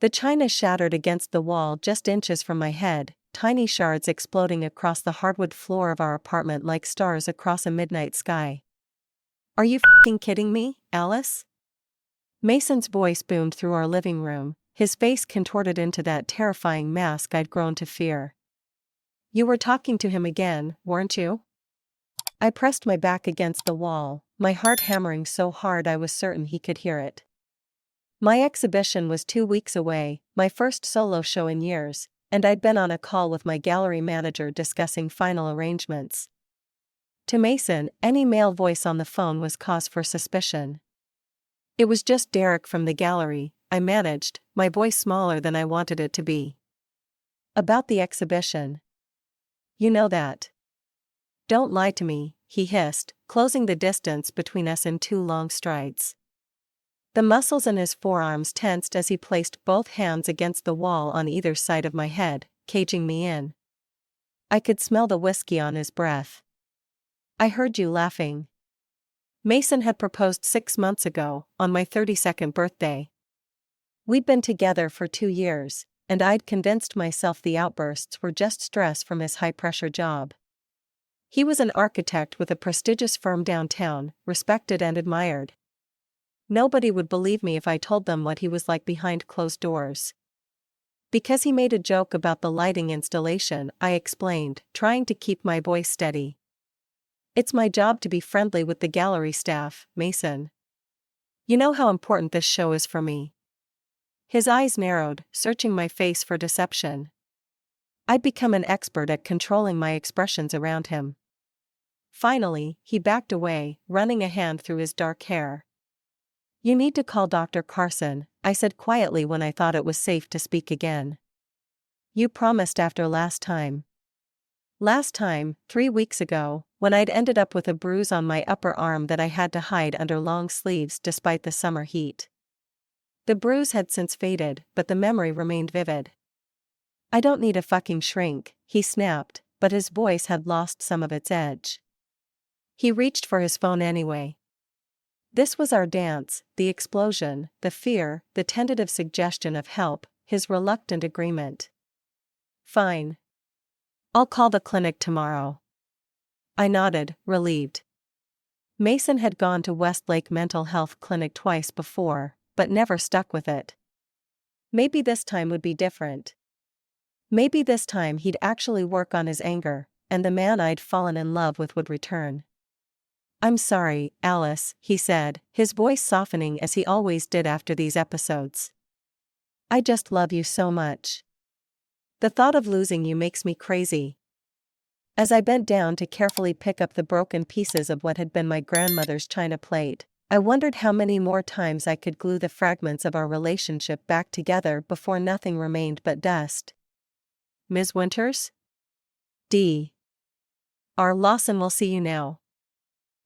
The china shattered against the wall just inches from my head, tiny shards exploding across the hardwood floor of our apartment like stars across a midnight sky. "Are you f***ing kidding me, Alice?" Mason's voice boomed through our living room, his face contorted into that terrifying mask I'd grown to fear. "You were talking to him again, weren't you?" I pressed my back against the wall, my heart hammering so hard I was certain he could hear it. My exhibition was 2 weeks away, my first solo show in years, and I'd been on a call with my gallery manager discussing final arrangements. To Mason, any male voice on the phone was cause for suspicion. "It was just Derek from the gallery," I managed, my voice smaller than I wanted it to be. "About the exhibition. You know that." "Don't lie to me," he hissed, closing the distance between us in 2 long strides. The muscles in his forearms tensed as he placed both hands against the wall on either side of my head, caging me in. I could smell the whiskey on his breath. "I heard you laughing. Mason had proposed 6 months ago, on my 32nd birthday. We'd been together for 2 years, and I'd convinced myself the outbursts were just stress from his high-pressure job. He was an architect with a prestigious firm downtown, respected and admired. Nobody would believe me if I told them what he was like behind closed doors. Because he made a joke about the lighting installation, I explained, trying to keep my voice steady. It's my job to be friendly with the gallery staff, Mason. You know how important this show is for me." His eyes narrowed, searching my face for deception. I'd become an expert at controlling my expressions around him. Finally, he backed away, running a hand through his dark hair. "You need to call Dr. Carson," I said quietly when I thought it was safe to speak again. "You promised after last time." Last time, 3 weeks ago, when I'd ended up with a bruise on my upper arm that I had to hide under long sleeves despite the summer heat. The bruise had since faded, but the memory remained vivid. "I don't need a fucking shrink," he snapped, but his voice had lost some of its edge. He reached for his phone anyway. This was our dance, the explosion, the fear, the tentative suggestion of help, his reluctant agreement. "Fine. I'll call the clinic tomorrow." I nodded, relieved. Mason had gone to Westlake Mental Health Clinic twice before, but never stuck with it. Maybe this time would be different. Maybe this time he'd actually work on his anger, and the man I'd fallen in love with would return. "I'm sorry, Alice," he said, his voice softening as he always did after these episodes. "I just love you so much. The thought of losing you makes me crazy." As I bent down to carefully pick up the broken pieces of what had been my grandmother's china plate, I wondered how many more times I could glue the fragments of our relationship back together before nothing remained but dust. "Ms. Winters? D. R. Lawson will see you now."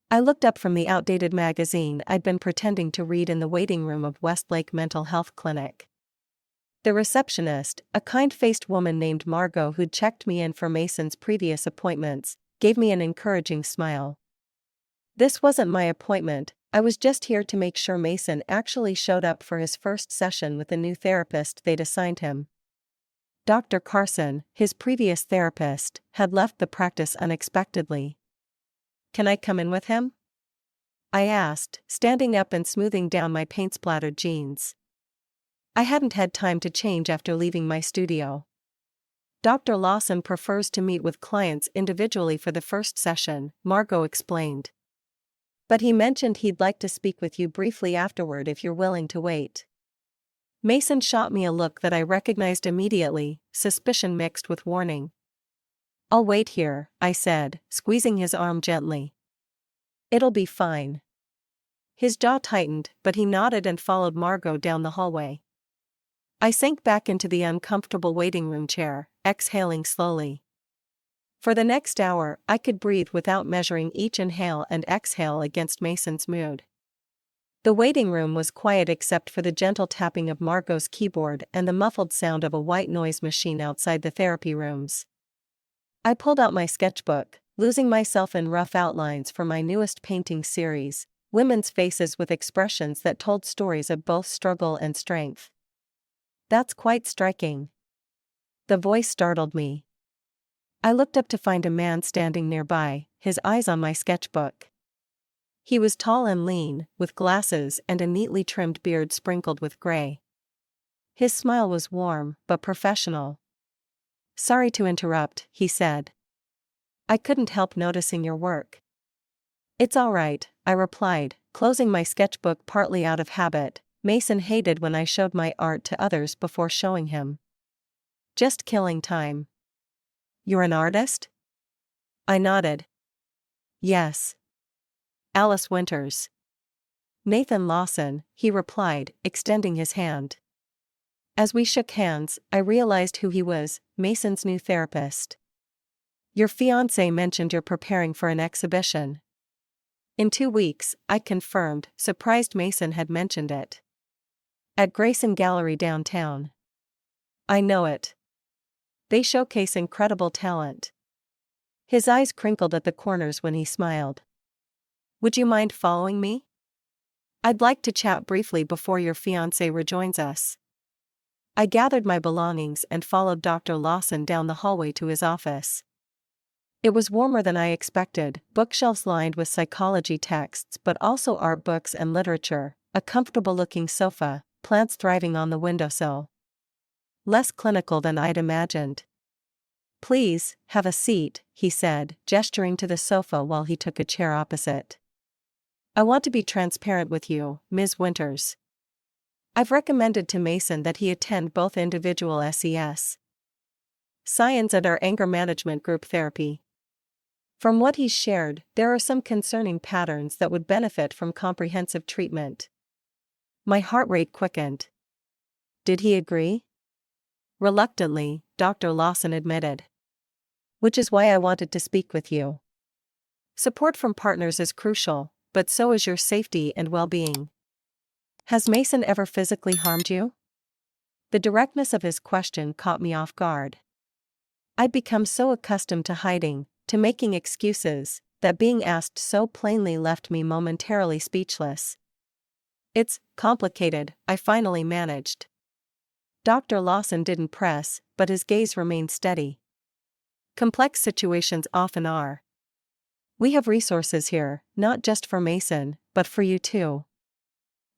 I looked up from the outdated magazine I'd been pretending to read in the waiting room of Westlake Mental Health Clinic. The receptionist, a kind-faced woman named Margot who'd checked me in for Mason's previous appointments, gave me an encouraging smile. "This wasn't my appointment, I was just here to make sure Mason actually showed up for his first session with the new therapist they'd assigned him." Dr. Carson, his previous therapist, had left the practice unexpectedly. "Can I come in with him?" I asked, standing up and smoothing down my paint-splattered jeans. I hadn't had time to change after leaving my studio. "Dr. Lawson prefers to meet with clients individually for the first session," Margot explained. "But he mentioned he'd like to speak with you briefly afterward if you're willing to wait." Mason shot me a look that I recognized immediately, suspicion mixed with warning. "I'll wait here," I said, squeezing his arm gently. "It'll be fine." His jaw tightened, but he nodded and followed Margot down the hallway. I sank back into the uncomfortable waiting room chair, exhaling slowly. For the next hour, I could breathe without measuring each inhale and exhale against Mason's mood. The waiting room was quiet except for the gentle tapping of Margot's keyboard and the muffled sound of a white noise machine outside the therapy rooms. I pulled out my sketchbook, losing myself in rough outlines for my newest painting series, women's faces with expressions that told stories of both struggle and strength. That's quite striking. The voice startled me. I looked up to find a man standing nearby, his eyes on my sketchbook. He was tall and lean, with glasses and a neatly trimmed beard sprinkled with gray. His smile was warm, but professional. "Sorry to interrupt," he said. "I couldn't help noticing your work." "It's all right," I replied, closing my sketchbook partly out of habit. Mason hated when I showed my art to others before showing him. "Just killing time." "You're an artist?" I nodded. "Yes. Alice Winters." "Nathan Lawson," he replied, extending his hand. As we shook hands, I realized who he was, Mason's new therapist. "Your fiancé mentioned you're preparing for an exhibition." "In 2 weeks," I confirmed, surprised Mason had mentioned it. "At Grayson Gallery downtown." "I know it. They showcase incredible talent." His eyes crinkled at the corners when he smiled. "Would you mind following me? I'd like to chat briefly before your fiancé rejoins us." I gathered my belongings and followed Dr. Lawson down the hallway to his office. It was warmer than I expected, bookshelves lined with psychology texts but also art books and literature, a comfortable-looking sofa, plants thriving on the windowsill. Less clinical than I'd imagined. "Please, have a seat," he said, gesturing to the sofa while he took a chair opposite. "I want to be transparent with you, Ms. Winters. I've recommended to Mason that he attend both individual science and our anger management group therapy. From what he's shared, there are some concerning patterns that would benefit from comprehensive treatment." My heart rate quickened. "Did he agree?" Reluctantly, Dr. Lawson admitted. "Which is why I wanted to speak with you. Support from partners is crucial, but so is your safety and well-being." "Has Mason ever physically harmed you?" The directness of his question caught me off guard. I'd become so accustomed to hiding, to making excuses, that being asked so plainly left me momentarily speechless. "It's complicated," I finally managed. Dr. Lawson didn't press, but his gaze remained steady. "Complex situations often are. We have resources here, not just for Mason, but for you too.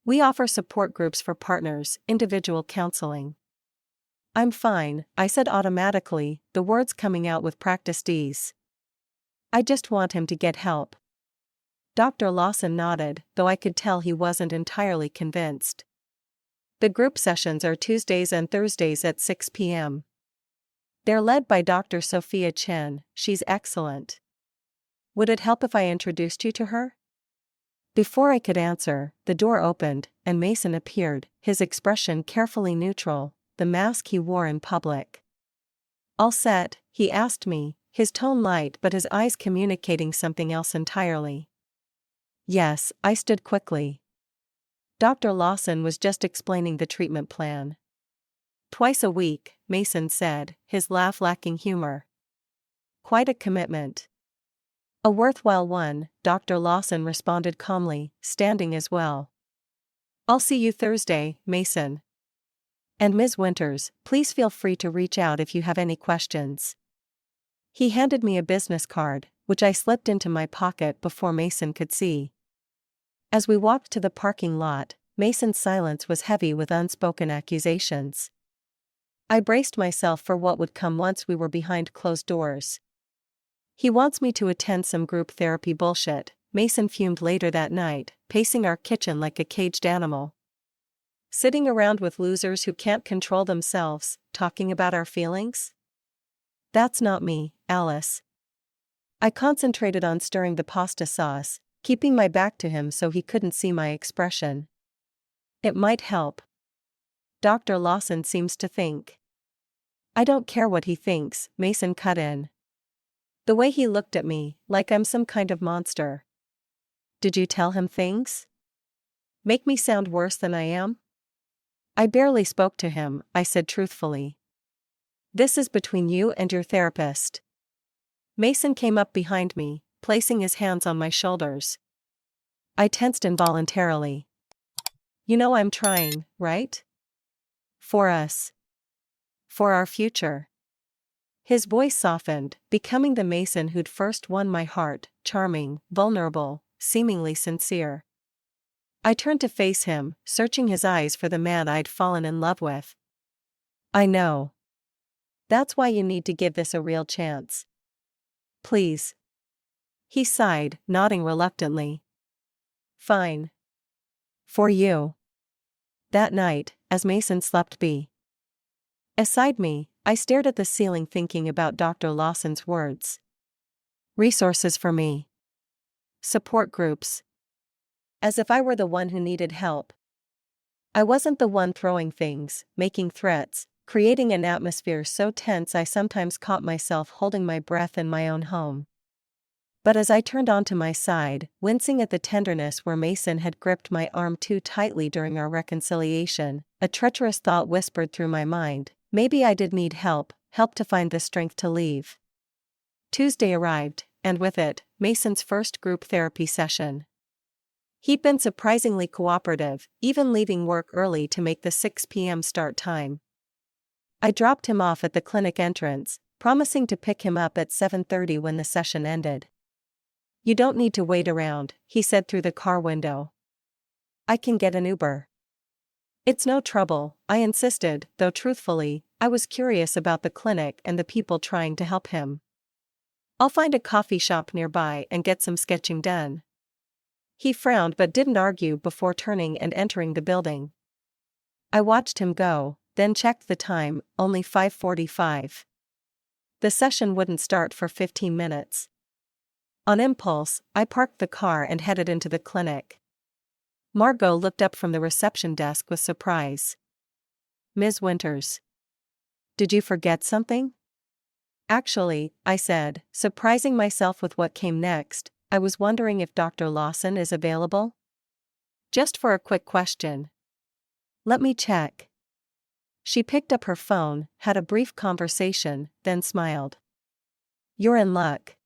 We offer support groups for partners, individual counseling." "I'm fine," I said automatically, the words coming out with practiced ease. "I just want him to get help." Dr. Lawson nodded, though I could tell he wasn't entirely convinced. "The group sessions are Tuesdays and Thursdays at 6 p.m. They're led by Dr. Sophia Chen. She's excellent. Would it help if I introduced you to her?" Before I could answer, the door opened, and Mason appeared, his expression carefully neutral, the mask he wore in public. "All set?" he asked me, his tone light but his eyes communicating something else entirely. "Yes," I stood quickly. Dr. Lawson was just explaining the treatment plan. "Twice a week," Mason said, his laugh lacking humor. "Quite a commitment." "A worthwhile one," Dr. Lawson responded calmly, standing as well. "I'll see you Thursday, Mason. And Ms. Winters, please feel free to reach out if you have any questions." He handed me a business card, which I slipped into my pocket before Mason could see. As we walked to the parking lot, Mason's silence was heavy with unspoken accusations. I braced myself for what would come once we were behind closed doors. "He wants me to attend some group therapy bullshit," Mason fumed later that night, pacing our kitchen like a caged animal. "Sitting around with losers who can't control themselves, talking about our feelings? That's not me, Alice." I concentrated on stirring the pasta sauce, keeping my back to him so he couldn't see my expression. "It might help. Dr. Lawson seems to think." "I don't care what he thinks," Mason cut in. The way he looked at me, like I'm some kind of monster. "Did you tell him things? Make me sound worse than I am?" "I barely spoke to him," I said truthfully. "This is between you and your therapist." Mason came up behind me, placing his hands on my shoulders. I tensed involuntarily. "You know I'm trying, right?" For us. For our future. His voice softened, becoming the Mason who'd first won my heart, charming, vulnerable, seemingly sincere. I turned to face him, searching his eyes for the man I'd fallen in love with. I know. That's why you need to give this a real chance. Please. He sighed, nodding reluctantly. Fine. For you. That night, as Mason slept beside me, I stared at the ceiling thinking about Dr. Lawson's words. Resources for me. Support groups. As if I were the one who needed help. I wasn't the one throwing things, making threats, creating an atmosphere so tense I sometimes caught myself holding my breath in my own home. But as I turned onto my side, wincing at the tenderness where Mason had gripped my arm too tightly during our reconciliation, a treacherous thought whispered through my mind, maybe I did need help to find the strength to leave. Tuesday arrived, and with it, Mason's first group therapy session. He'd been surprisingly cooperative, even leaving work early to make the 6 p.m. start time. I dropped him off at the clinic entrance, promising to pick him up at 7:30 when the session ended. You don't need to wait around, he said through the car window. I can get an Uber. It's no trouble, I insisted, though truthfully, I was curious about the clinic and the people trying to help him. I'll find a coffee shop nearby and get some sketching done. He frowned but didn't argue before turning and entering the building. I watched him go, then checked the time, only 5:45. The session wouldn't start for 15 minutes. On impulse, I parked the car and headed into the clinic. Margot looked up from the reception desk with surprise. Ms. Winters. Did you forget something? Actually, I said, surprising myself with what came next, I was wondering if Dr. Lawson is available? Just for a quick question. Let me check. She picked up her phone, had a brief conversation, then smiled. You're in luck.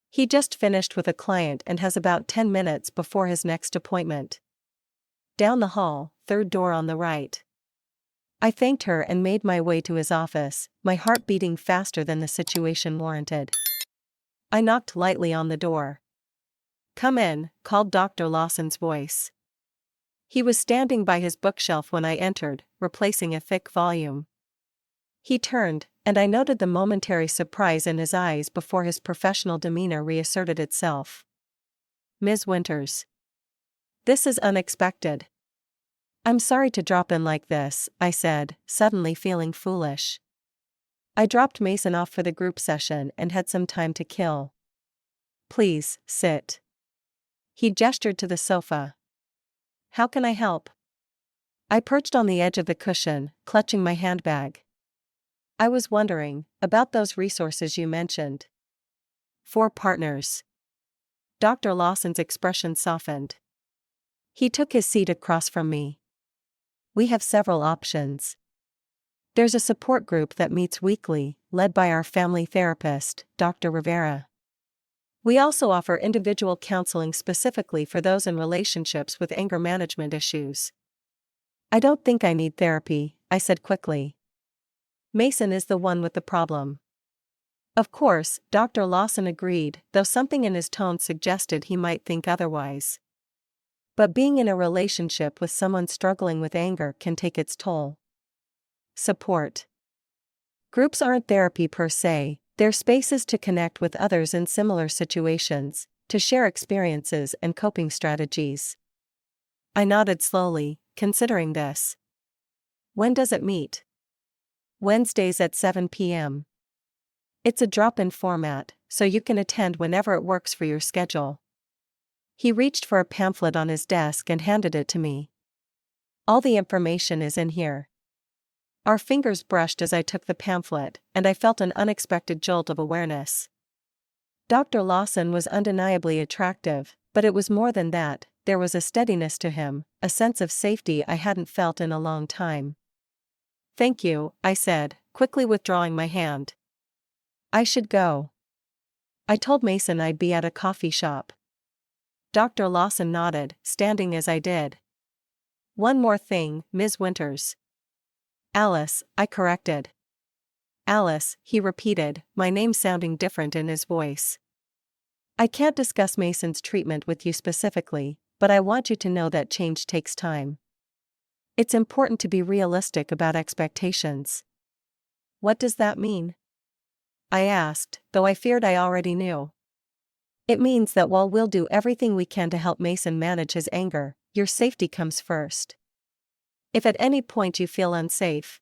He just finished with a client and has about 10 minutes before his next appointment. Down the hall, third door on the right. I thanked her and made my way to his office, my heart beating faster than the situation warranted. I knocked lightly on the door. Come in, called Dr. Lawson's voice. He was standing by his bookshelf when I entered, replacing a thick volume. He turned, and I noted the momentary surprise in his eyes before his professional demeanor reasserted itself. Ms. Winters. This is unexpected. I'm sorry to drop in like this, I said, suddenly feeling foolish. I dropped Mason off for the group session and had some time to kill. Please, sit. He gestured to the sofa. How can I help? I perched on the edge of the cushion, clutching my handbag. I was wondering about those resources you mentioned. 4 partners. Dr. Lawson's expression softened. He took his seat across from me. We have several options. There's a support group that meets weekly, led by our family therapist, Dr. Rivera. We also offer individual counseling specifically for those in relationships with anger management issues. I don't think I need therapy, I said quickly. Mason is the one with the problem. Of course, Dr. Lawson agreed, though something in his tone suggested he might think otherwise. But being in a relationship with someone struggling with anger can take its toll. Support. Groups aren't therapy per se, they're spaces to connect with others in similar situations, to share experiences and coping strategies. I nodded slowly, considering this. When does it meet? Wednesdays at 7 p.m. It's a drop-in format, so you can attend whenever it works for your schedule. He reached for a pamphlet on his desk and handed it to me. All the information is in here. Our fingers brushed as I took the pamphlet, and I felt an unexpected jolt of awareness. Dr. Lawson was undeniably attractive, but it was more than that, there was a steadiness to him, a sense of safety I hadn't felt in a long time. Thank you, I said, quickly withdrawing my hand. I should go. I told Mason I'd be at a coffee shop. Dr. Lawson nodded, standing as I did. One more thing, Ms. Winters. Alice, I corrected. Alice, he repeated, my name sounding different in his voice. I can't discuss Mason's treatment with you specifically, but I want you to know that change takes time. It's important to be realistic about expectations. What does that mean? I asked, though I feared I already knew. It means that while we'll do everything we can to help Mason manage his anger, your safety comes first. If at any point you feel unsafe,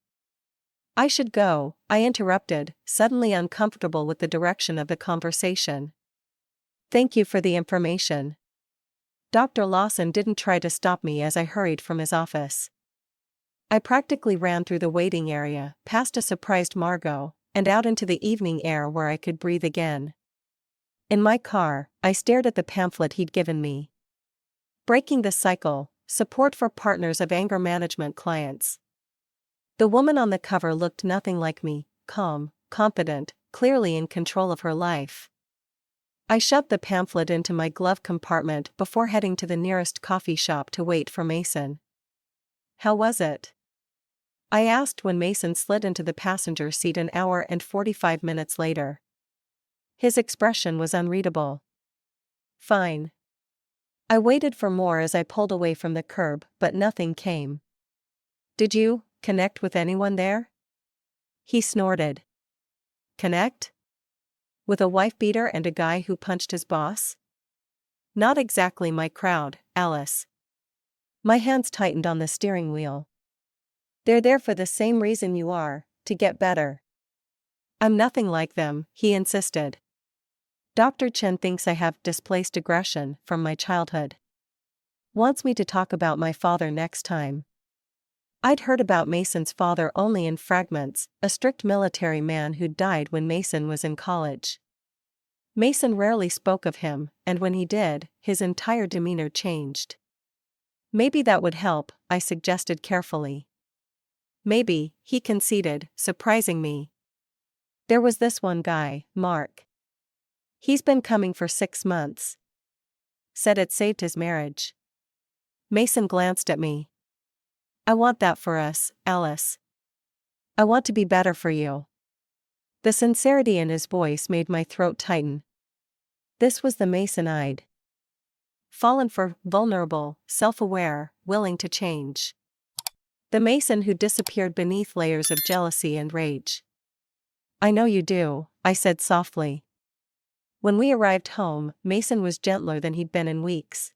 I should go, I interrupted, suddenly uncomfortable with the direction of the conversation. Thank you for the information. Dr. Lawson didn't try to stop me as I hurried from his office. I practically ran through the waiting area, past a surprised Margot, and out into the evening air where I could breathe again. In my car, I stared at the pamphlet he'd given me. Breaking the Cycle, Support for Partners of Anger Management Clients. The woman on the cover looked nothing like me, calm, confident, clearly in control of her life. I shoved the pamphlet into my glove compartment before heading to the nearest coffee shop to wait for Mason. How was it? I asked when Mason slid into the passenger seat an hour and 45 minutes later. His expression was unreadable. Fine. I waited for more as I pulled away from the curb, but nothing came. Did you connect with anyone there? He snorted. Connect? With a wife-beater and a guy who punched his boss? Not exactly my crowd, Alice. My hands tightened on the steering wheel. They're there for the same reason you are, to get better. I'm nothing like them, he insisted. Dr. Chen thinks I have displaced aggression from my childhood. Wants me to talk about my father next time. I'd heard about Mason's father only in fragments, a strict military man who died when Mason was in college. Mason rarely spoke of him, and when he did, his entire demeanor changed. Maybe that would help, I suggested carefully. Maybe, he conceded, surprising me. There was this one guy, Mark. He's been coming for 6 months. Said it saved his marriage. Mason glanced at me. I want that for us, Alice. I want to be better for you. The sincerity in his voice made my throat tighten. This was the Mason I'd fallen for, vulnerable, self-aware, willing to change. The Mason who disappeared beneath layers of jealousy and rage. I know you do, I said softly. When we arrived home, Mason was gentler than he'd been in weeks.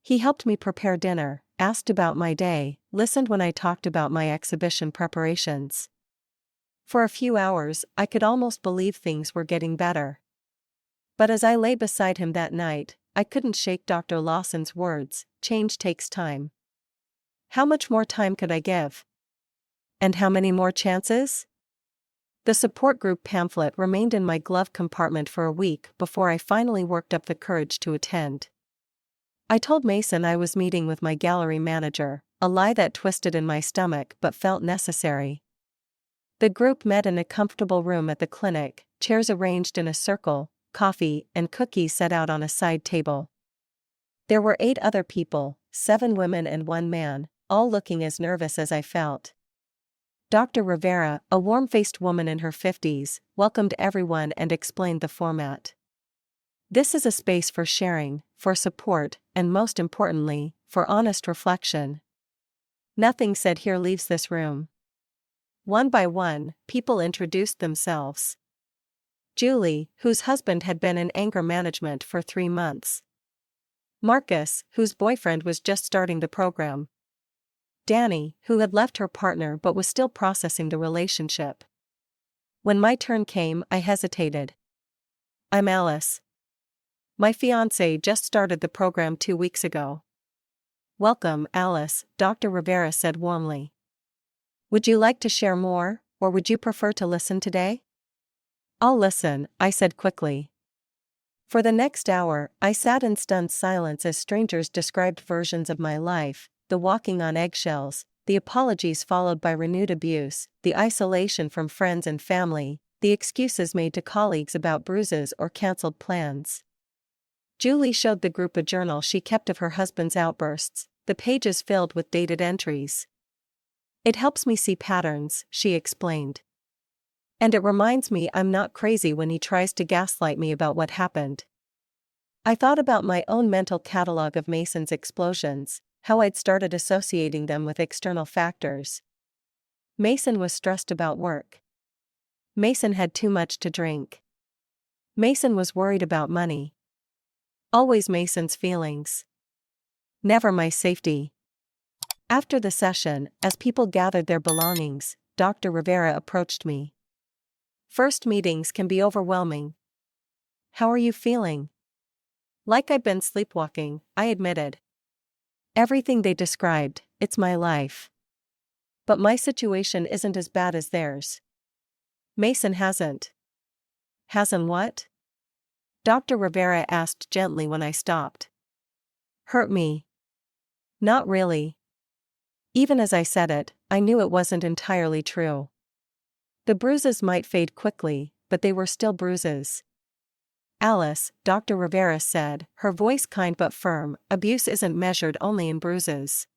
He helped me prepare dinner, asked about my day, listened when I talked about my exhibition preparations. For a few hours, I could almost believe things were getting better. But as I lay beside him that night, I couldn't shake Dr. Lawson's words, change takes time. How much more time could I give? And how many more chances? The support group pamphlet remained in my glove compartment for a week before I finally worked up the courage to attend. I told Mason I was meeting with my gallery manager, a lie that twisted in my stomach but felt necessary. The group met in a comfortable room at the clinic, chairs arranged in a circle, coffee and cookies set out on a side table. There were 8 other people, 7 women and 1 man, all looking as nervous as I felt. Dr. Rivera, a warm-faced woman in her 50s, welcomed everyone and explained the format. This is a space for sharing, for support, and most importantly, for honest reflection. Nothing said here leaves this room. One by one, people introduced themselves. Julie, whose husband had been in anger management for 3 months. Marcus, whose boyfriend was just starting the program. Danny, who had left her partner but was still processing the relationship. When my turn came, I hesitated. I'm Alice. My fiancé just started the program 2 weeks ago. Welcome, Alice, Dr. Rivera said warmly. Would you like to share more, or would you prefer to listen today? I'll listen, I said quickly. For the next hour, I sat in stunned silence as strangers described versions of my life, the walking on eggshells, the apologies followed by renewed abuse, the isolation from friends and family, the excuses made to colleagues about bruises or cancelled plans. Julie showed the group a journal she kept of her husband's outbursts, the pages filled with dated entries. It helps me see patterns, she explained. And it reminds me I'm not crazy when he tries to gaslight me about what happened. I thought about my own mental catalog of Mason's explosions, how I'd started associating them with external factors. Mason was stressed about work. Mason had too much to drink. Mason was worried about money. Always Mason's feelings. Never my safety. After the session, as people gathered their belongings, Dr. Rivera approached me. First meetings can be overwhelming. How are you feeling? Like I've been sleepwalking, I admitted. Everything they described, it's my life. But my situation isn't as bad as theirs. Mason hasn't. Hasn't what? Dr. Rivera asked gently when I stopped. Hurt me. Not really. Even as I said it, I knew it wasn't entirely true. The bruises might fade quickly, but they were still bruises. Alice, Dr. Rivera said, her voice kind but firm, abuse isn't measured only in bruises.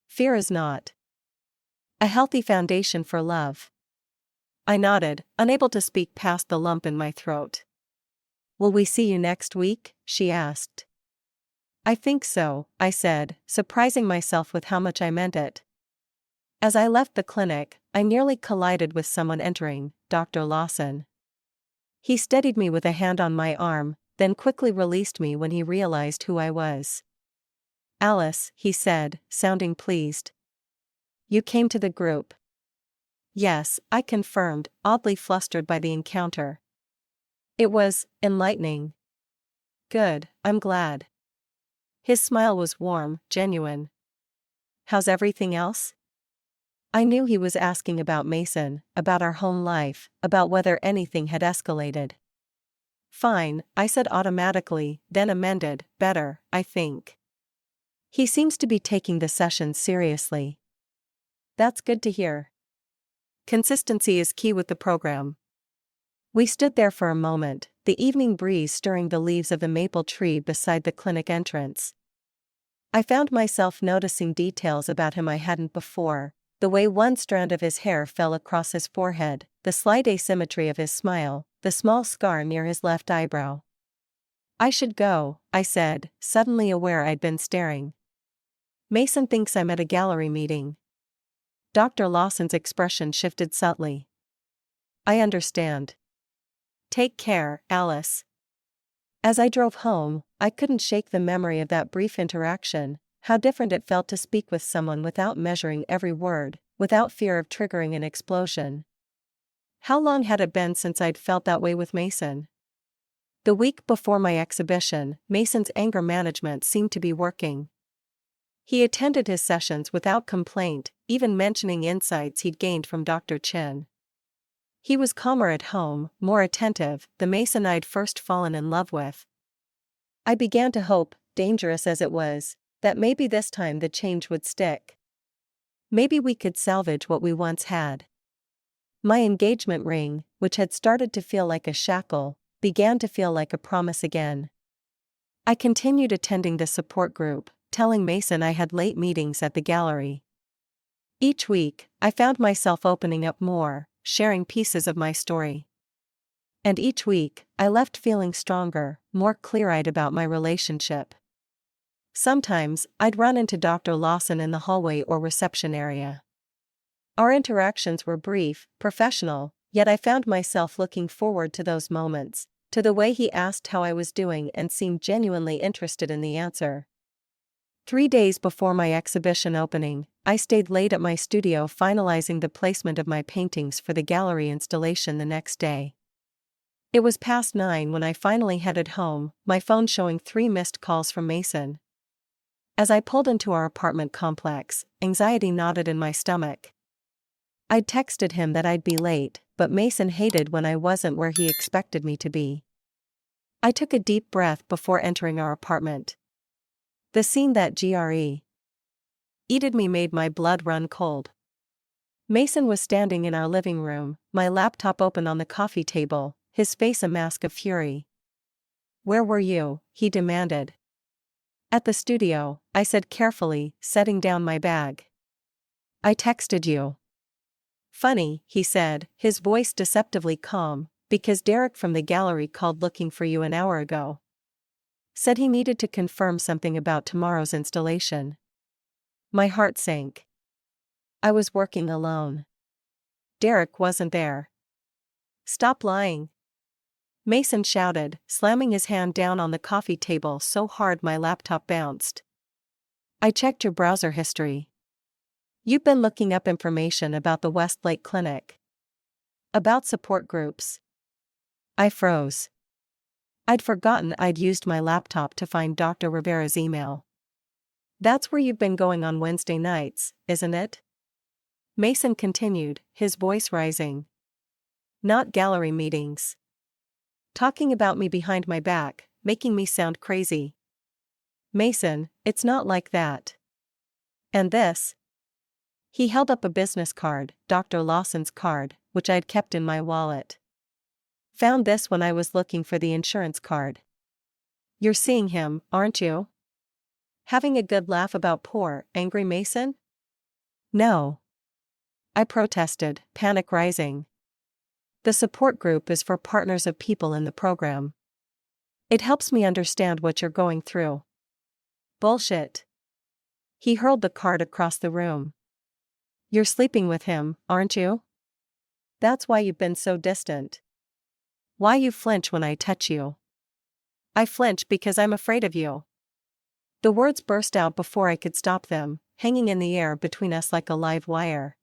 Fear is not. A healthy foundation for love. I nodded, unable to speak past the lump in my throat. Will we see you next week? She asked. I think so, I said, surprising myself with how much I meant it. As I left the clinic, I nearly collided with someone entering, Dr. Lawson. He steadied me with a hand on my arm, then quickly released me when he realized who I was. Alice, he said, sounding pleased. You came to the group. Yes, I confirmed, oddly flustered by the encounter. It was enlightening. Good, I'm glad. His smile was warm, genuine. How's everything else? I knew he was asking about Mason, about our home life, about whether anything had escalated. Fine, I said automatically, then amended, better, I think. He seems to be taking the sessions seriously. That's good to hear. Consistency is key with the program. We stood there for a moment, the evening breeze stirring the leaves of the maple tree beside the clinic entrance. I found myself noticing details about him I hadn't before, the way one strand of his hair fell across his forehead, the slight asymmetry of his smile, the small scar near his left eyebrow. I should go, I said, suddenly aware I'd been staring. Mason thinks I'm at a gallery meeting. Dr. Lawson's expression shifted subtly. I understand. Take care, Alice. As I drove home, I couldn't shake the memory of that brief interaction, how different it felt to speak with someone without measuring every word, without fear of triggering an explosion. How long had it been since I'd felt that way with Mason? The week before my exhibition, Mason's anger management seemed to be working. He attended his sessions without complaint, even mentioning insights he'd gained from Dr. Chin. He was calmer at home, more attentive, the Mason I'd first fallen in love with. I began to hope, dangerous as it was, that maybe this time the change would stick. Maybe we could salvage what we once had. My engagement ring, which had started to feel like a shackle, began to feel like a promise again. I continued attending the support group, telling Mason I had late meetings at the gallery. Each week, I found myself opening up more, sharing pieces of my story. And each week, I left feeling stronger, more clear-eyed about my relationship. Sometimes, I'd run into Dr. Lawson in the hallway or reception area. Our interactions were brief, professional, yet I found myself looking forward to those moments, to the way he asked how I was doing and seemed genuinely interested in the answer. 3 days before my exhibition opening, I stayed late at my studio finalizing the placement of my paintings for the gallery installation the next day. It was past 9 when I finally headed home, my phone showing 3 missed calls from Mason. As I pulled into our apartment complex, anxiety knotted in my stomach. I'd texted him that I'd be late, but Mason hated when I wasn't where he expected me to be. I took a deep breath before entering our apartment. The scene that greeted me made my blood run cold. Mason was standing in our living room, my laptop open on the coffee table, his face a mask of fury. Where were you? He demanded. At the studio, I said carefully, setting down my bag. I texted you. Funny, he said, his voice deceptively calm, because Derek from the gallery called looking for you an hour ago. Said he needed to confirm something about tomorrow's installation. My heart sank. I was working alone. Derek wasn't there. Stop lying. Mason shouted, slamming his hand down on the coffee table so hard my laptop bounced. I checked your browser history. You've been looking up information about the Westlake Clinic. About support groups. I froze. I'd forgotten I'd used my laptop to find Dr. Rivera's email. That's where you've been going on Wednesday nights, isn't it? Mason continued, his voice rising. Not gallery meetings. Talking about me behind my back, making me sound crazy. Mason, it's not like that. And this? He held up a business card, Dr. Lawson's card, which I'd kept in my wallet. Found this when I was looking for the insurance card. You're seeing him, aren't you? Having a good laugh about poor, angry Mason? No. I protested, panic rising. The support group is for partners of people in the program. It helps me understand what you're going through. Bullshit. He hurled the card across the room. You're sleeping with him, aren't you? That's why you've been so distant. Why you flinch when I touch you? I flinch because I'm afraid of you. The words burst out before I could stop them, hanging in the air between us like a live wire.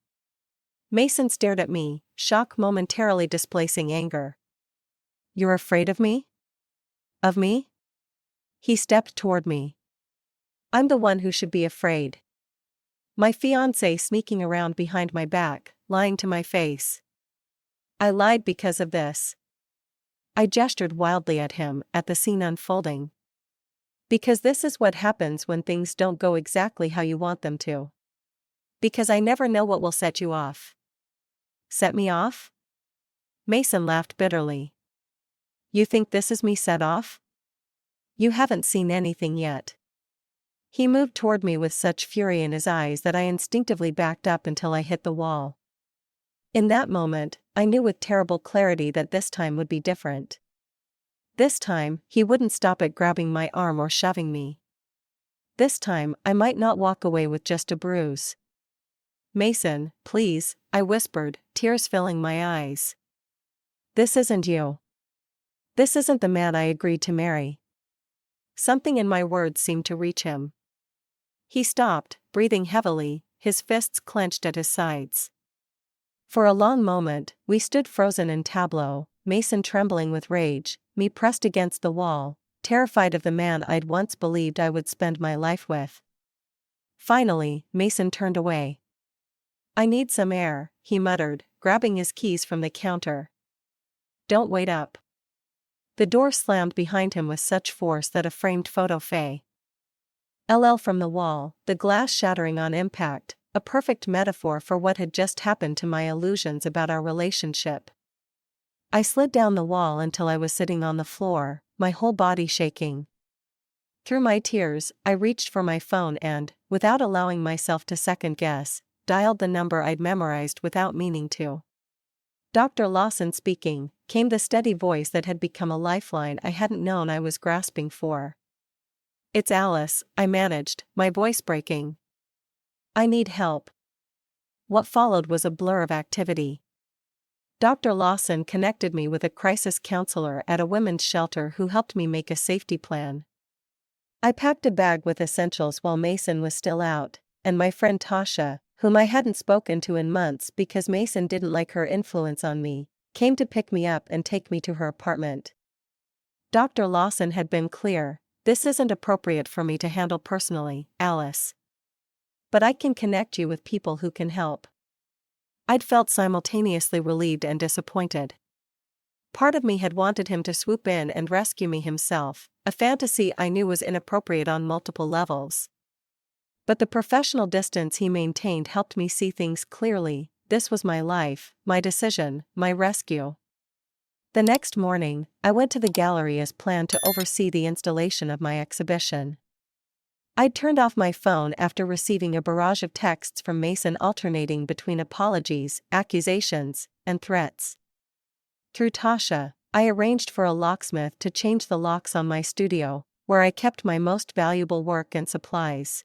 Mason stared at me, shock momentarily displacing anger. You're afraid of me? Of me? He stepped toward me. I'm the one who should be afraid. My fiancé sneaking around behind my back, lying to my face. I lied because of this. I gestured wildly at him, at the scene unfolding. Because this is what happens when things don't go exactly how you want them to. Because I never know what will set you off. Set me off? Mason laughed bitterly. You think this is me set off? You haven't seen anything yet. He moved toward me with such fury in his eyes that I instinctively backed up until I hit the wall. In that moment, I knew with terrible clarity that this time would be different. This time, he wouldn't stop at grabbing my arm or shoving me. This time, I might not walk away with just a bruise. Mason, please, I whispered, tears filling my eyes. This isn't you. This isn't the man I agreed to marry. Something in my words seemed to reach him. He stopped, breathing heavily, his fists clenched at his sides. For a long moment, we stood frozen in tableau, Mason trembling with rage, me pressed against the wall, terrified of the man I'd once believed I would spend my life with. Finally, Mason turned away. I need some air, he muttered, grabbing his keys from the counter. Don't wait up. The door slammed behind him with such force that a framed photo fell from the wall, the glass shattering on impact, a perfect metaphor for what had just happened to my illusions about our relationship. I slid down the wall until I was sitting on the floor, my whole body shaking. Through my tears, I reached for my phone and, without allowing myself to second-guess, dialed the number I'd memorized without meaning to. Dr. Lawson speaking, came the steady voice that had become a lifeline I hadn't known I was grasping for. It's Alice, I managed, my voice breaking. I need help. What followed was a blur of activity. Dr. Lawson connected me with a crisis counselor at a women's shelter who helped me make a safety plan. I packed a bag with essentials while Mason was still out, and my friend Tasha, whom I hadn't spoken to in months because Mason didn't like her influence on me, came to pick me up and take me to her apartment. Dr. Lawson had been clear, this isn't appropriate for me to handle personally, Alice. But I can connect you with people who can help. I'd felt simultaneously relieved and disappointed. Part of me had wanted him to swoop in and rescue me himself, a fantasy I knew was inappropriate on multiple levels. But the professional distance he maintained helped me see things clearly. This was my life, my decision, my rescue. The next morning, I went to the gallery as planned to oversee the installation of my exhibition. I'd turned off my phone after receiving a barrage of texts from Mason alternating between apologies, accusations, and threats. Through Tasha, I arranged for a locksmith to change the locks on my studio, where I kept my most valuable work and supplies.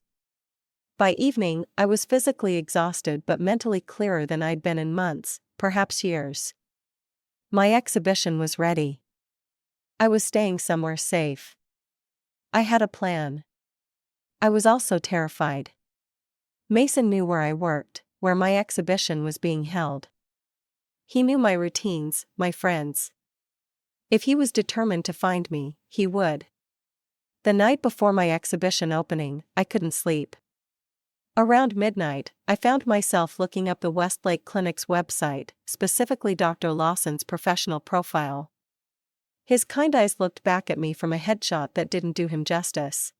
By evening, I was physically exhausted but mentally clearer than I'd been in months, perhaps years. My exhibition was ready. I was staying somewhere safe. I had a plan. I was also terrified. Mason knew where I worked, where my exhibition was being held. He knew my routines, my friends. If he was determined to find me, he would. The night before my exhibition opening, I couldn't sleep. Around midnight, I found myself looking up the Westlake Clinic's website, specifically Dr. Lawson's professional profile. His kind eyes looked back at me from a headshot that didn't do him justice.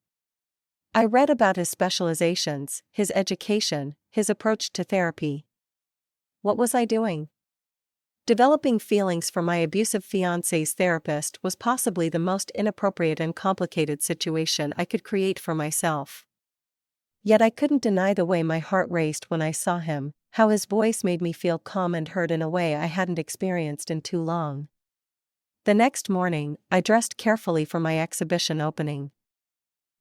I read about his specializations, his education, his approach to therapy. What was I doing? Developing feelings for my abusive fiancé's therapist was possibly the most inappropriate and complicated situation I could create for myself. Yet I couldn't deny the way my heart raced when I saw him, how his voice made me feel calm and heard in a way I hadn't experienced in too long. The next morning, I dressed carefully for my exhibition opening.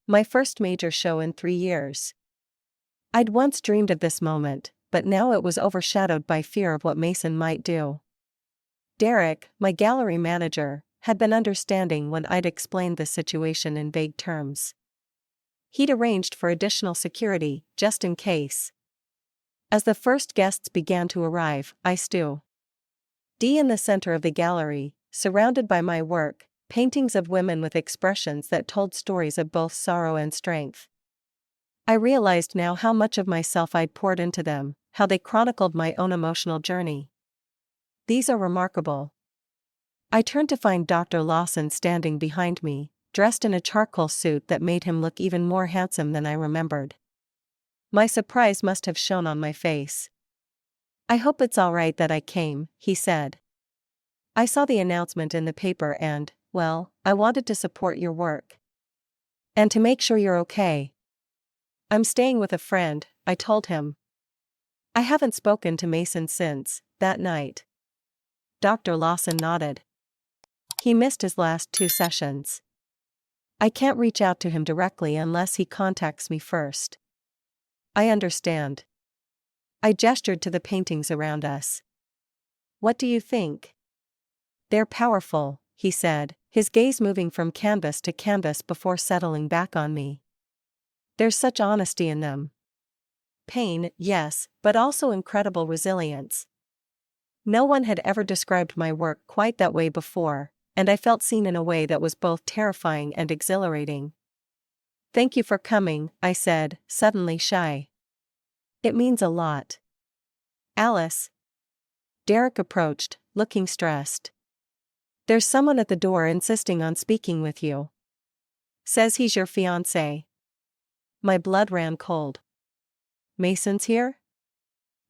My first major show in 3 years. I'd once dreamed of this moment, but now it was overshadowed by fear of what Mason might do. Derek, my gallery manager, had been understanding when I'd explained the situation in vague terms. He'd arranged for additional security, just in case. As the first guests began to arrive, I stood in the center of the gallery, surrounded by my work, paintings of women with expressions that told stories of both sorrow and strength. I realized now how much of myself I'd poured into them, how they chronicled my own emotional journey. These are remarkable. I turned to find Dr. Lawson standing behind me, dressed in a charcoal suit that made him look even more handsome than I remembered. My surprise must have shown on my face. "I hope it's all right that I came," he said. "I saw the announcement in the paper and, well, I wanted to support your work. And to make sure you're okay." "I'm staying with a friend," I told him. I haven't spoken to Mason since that night. Dr. Lawson nodded. He missed his last 2 sessions. I can't reach out to him directly unless he contacts me first. I understand. I gestured to the paintings around us. "What do you think?" "They're powerful," he said, his gaze moving from canvas to canvas before settling back on me. "There's such honesty in them. Pain, yes, but also incredible resilience. No one had ever described my work quite that way before, and I felt seen in a way that was both terrifying and exhilarating." "Thank you for coming," I said, suddenly shy. "It means a lot." "Alice." Derek approached, looking stressed. "There's someone at the door insisting on speaking with you. Says he's your fiancé." My blood ran cold. "Mason's here?"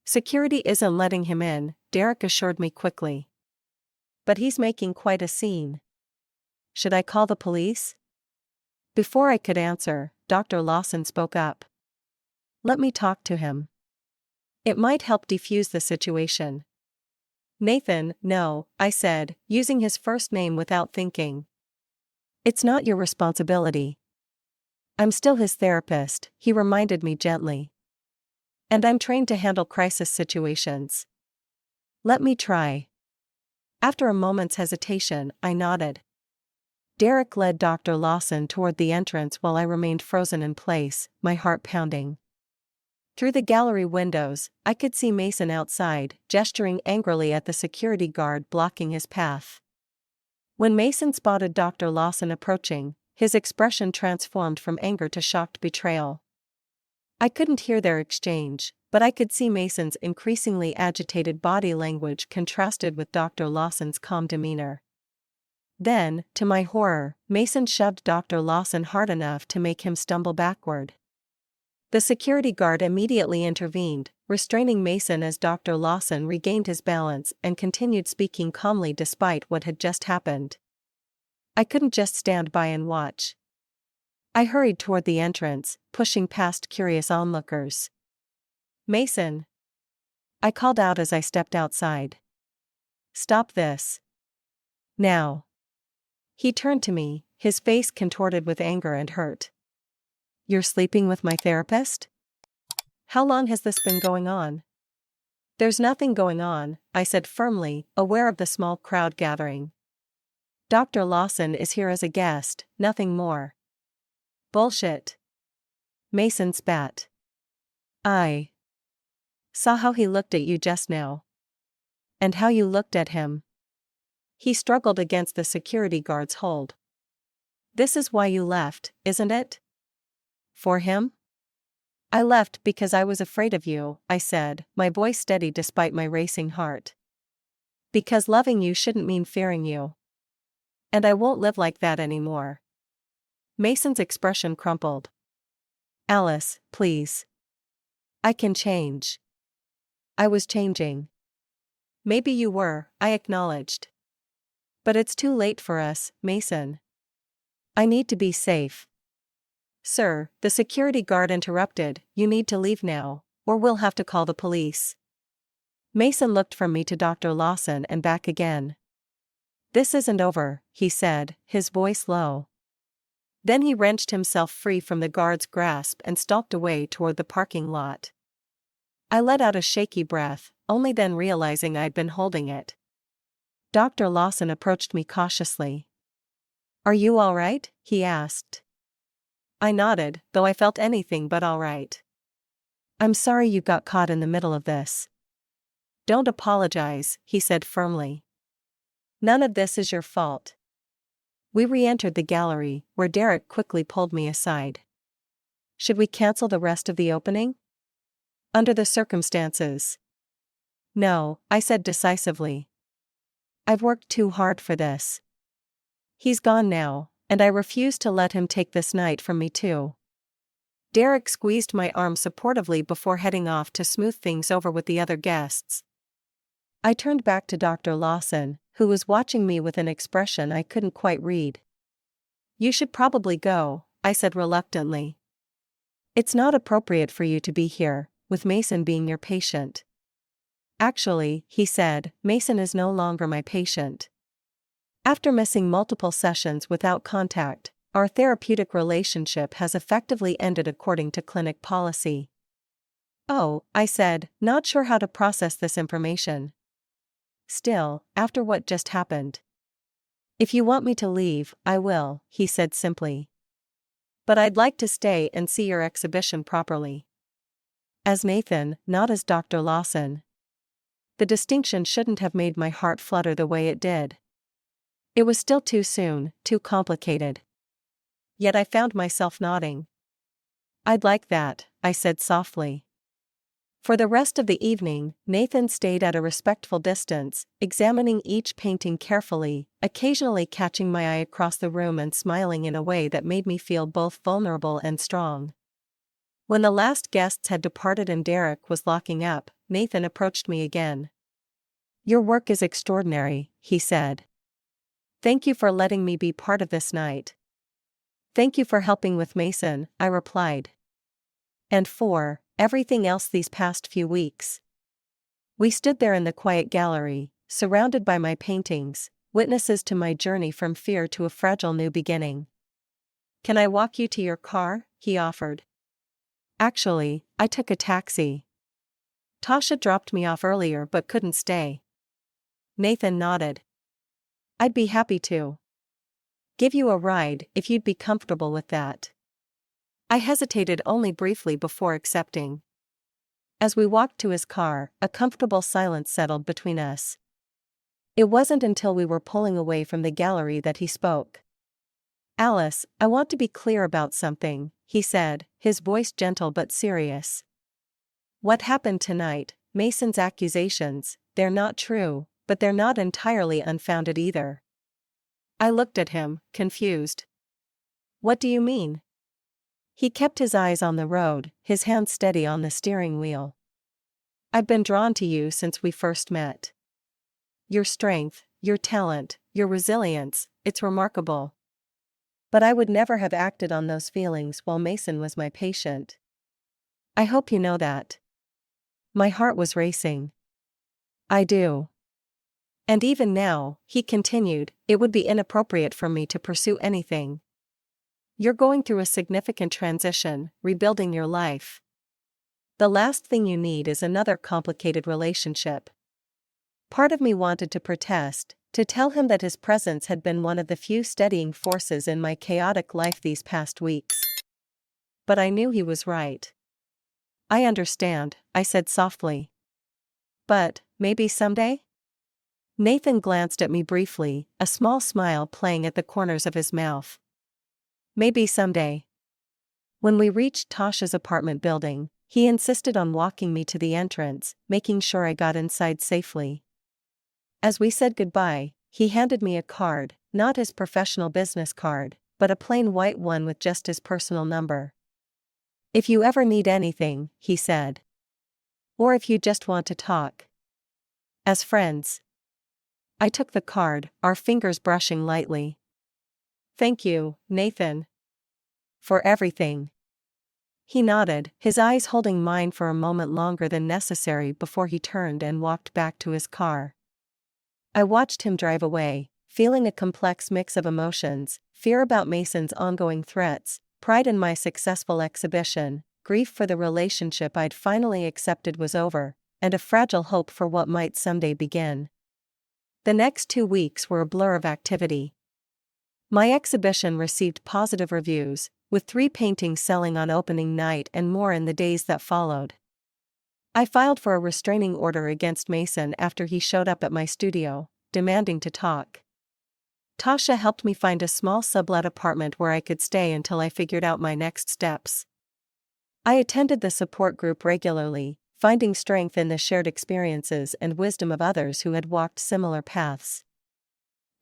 "Security isn't letting him in," Derek assured me quickly. "But he's making quite a scene. Should I call the police?" Before I could answer, Dr. Lawson spoke up. "Let me talk to him. It might help defuse the situation." "Nathan, no," I said, using his first name without thinking. "It's not your responsibility." "I'm still his therapist," he reminded me gently. "And I'm trained to handle crisis situations." "Let me try." After a moment's hesitation, I nodded. Derek led Dr. Lawson toward the entrance while I remained frozen in place, my heart pounding. Through the gallery windows, I could see Mason outside, gesturing angrily at the security guard blocking his path. When Mason spotted Dr. Lawson approaching, his expression transformed from anger to shocked betrayal. I couldn't hear their exchange, but I could see Mason's increasingly agitated body language contrasted with Dr. Lawson's calm demeanor. Then, to my horror, Mason shoved Dr. Lawson hard enough to make him stumble backward. The security guard immediately intervened, restraining Mason as Dr. Lawson regained his balance and continued speaking calmly despite what had just happened. I couldn't just stand by and watch. I hurried toward the entrance, pushing past curious onlookers. Mason! I called out as I stepped outside. Stop this. Now. He turned to me, his face contorted with anger and hurt. You're sleeping with my therapist? How long has this been going on? There's nothing going on, I said firmly, aware of the small crowd gathering. Dr. Lawson is here as a guest, nothing more. Bullshit. Mason spat. I saw how he looked at you just now. And how you looked at him. He struggled against the security guard's hold. This is why you left, isn't it? For him? I left because I was afraid of you, I said, my voice steady despite my racing heart. Because loving you shouldn't mean fearing you. And I won't live like that anymore. Mason's expression crumpled. Alice, please. I can change. I was changing. Maybe you were, I acknowledged. But it's too late for us, Mason. I need to be safe. Sir, the security guard interrupted, you need to leave now, or we'll have to call the police. Mason looked from me to Dr. Lawson and back again. This isn't over, he said, his voice low. Then he wrenched himself free from the guard's grasp and stalked away toward the parking lot. I let out a shaky breath, only then realizing I'd been holding it. Dr. Lawson approached me cautiously. Are you all right? He asked. I nodded, though I felt anything but all right. I'm sorry you got caught in the middle of this. Don't apologize, he said firmly. None of this is your fault. We re-entered the gallery, where Derek quickly pulled me aside. Should we cancel the rest of the opening? Under the circumstances. No, I said decisively. I've worked too hard for this. He's gone now, and I refuse to let him take this night from me too. Derek squeezed my arm supportively before heading off to smooth things over with the other guests. I turned back to Dr. Lawson, who was watching me with an expression I couldn't quite read. You should probably go, I said reluctantly. It's not appropriate for you to be here, with Mason being your patient. Actually, he said, Mason is no longer my patient. After missing multiple sessions without contact, our therapeutic relationship has effectively ended according to clinic policy. Oh, I said, not sure how to process this information. Still, after what just happened. If you want me to leave, I will, he said simply. But I'd like to stay and see your exhibition properly. As Nathan, not as Dr. Lawson. The distinction shouldn't have made my heart flutter the way it did. It was still too soon, too complicated. Yet I found myself nodding. I'd like that, I said softly. For the rest of the evening, Nathan stayed at a respectful distance, examining each painting carefully, occasionally catching my eye across the room and smiling in a way that made me feel both vulnerable and strong. When the last guests had departed and Derek was locking up, Nathan approached me again. Your work is extraordinary, he said. Thank you for letting me be part of this night. Thank you for helping with Mason, I replied. And for everything else these past few weeks. We stood there in the quiet gallery, surrounded by my paintings, witnesses to my journey from fear to a fragile new beginning. Can I walk you to your car? He offered. Actually, I took a taxi. Tasha dropped me off earlier but couldn't stay. Nathan nodded. I'd be happy to give you a ride if you'd be comfortable with that. I hesitated only briefly before accepting. As we walked to his car, a comfortable silence settled between us. It wasn't until we were pulling away from the gallery that he spoke. Alice, I want to be clear about something, he said, his voice gentle but serious. What happened tonight, Mason's accusations, they're not true, but they're not entirely unfounded either. I looked at him, confused. What do you mean? He kept his eyes on the road, his hand steady on the steering wheel. I've been drawn to you since we first met. Your strength, your talent, your resilience, it's remarkable. But I would never have acted on those feelings while Mason was my patient. I hope you know that. My heart was racing. I do. And even now, he continued, it would be inappropriate for me to pursue anything. You're going through a significant transition, rebuilding your life. The last thing you need is another complicated relationship. Part of me wanted to protest, to tell him that his presence had been one of the few steadying forces in my chaotic life these past weeks. But I knew he was right. I understand, I said softly. But, maybe someday? Nathan glanced at me briefly, a small smile playing at the corners of his mouth. Maybe someday. When we reached Tasha's apartment building, he insisted on walking me to the entrance, making sure I got inside safely. As we said goodbye, he handed me a card, not his professional business card, but a plain white one with just his personal number. If you ever need anything, he said. Or if you just want to talk. As friends. I took the card, our fingers brushing lightly. Thank you, Nathan. For everything. He nodded, his eyes holding mine for a moment longer than necessary before he turned and walked back to his car. I watched him drive away, feeling a complex mix of emotions, fear about Mason's ongoing threats, pride in my successful exhibition, grief for the relationship I'd finally accepted was over, and a fragile hope for what might someday begin. The next 2 weeks were a blur of activity. My exhibition received positive reviews, with 3 paintings selling on opening night and more in the days that followed. I filed for a restraining order against Mason after he showed up at my studio, demanding to talk. Tasha helped me find a small sublet apartment where I could stay until I figured out my next steps. I attended the support group regularly, finding strength in the shared experiences and wisdom of others who had walked similar paths.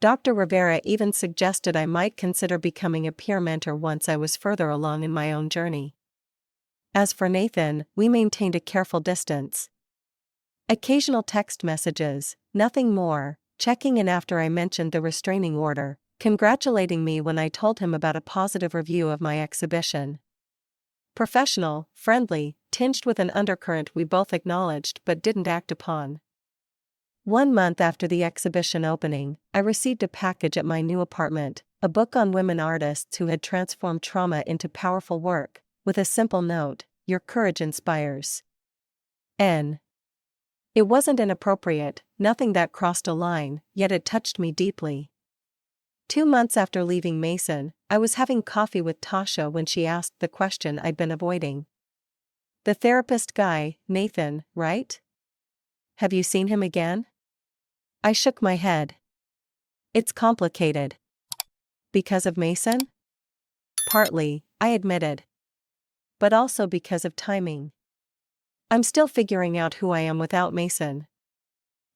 Dr. Rivera even suggested I might consider becoming a peer mentor once I was further along in my own journey. As for Nathan, we maintained a careful distance. Occasional text messages, nothing more, checking in after I mentioned the restraining order, congratulating me when I told him about a positive review of my exhibition. Professional, friendly, tinged with an undercurrent we both acknowledged but didn't act upon. 1 month after the exhibition opening, I received a package at my new apartment, a book on women artists who had transformed trauma into powerful work, with a simple note, "Your courage inspires." N. It wasn't inappropriate, nothing that crossed a line, yet it touched me deeply. 2 months after leaving Mason, I was having coffee with Tasha when she asked the question I'd been avoiding. The therapist guy, Nathan, right? Have you seen him again? I shook my head. It's complicated. Because of Mason? Partly, I admitted. But also because of timing. I'm still figuring out who I am without Mason.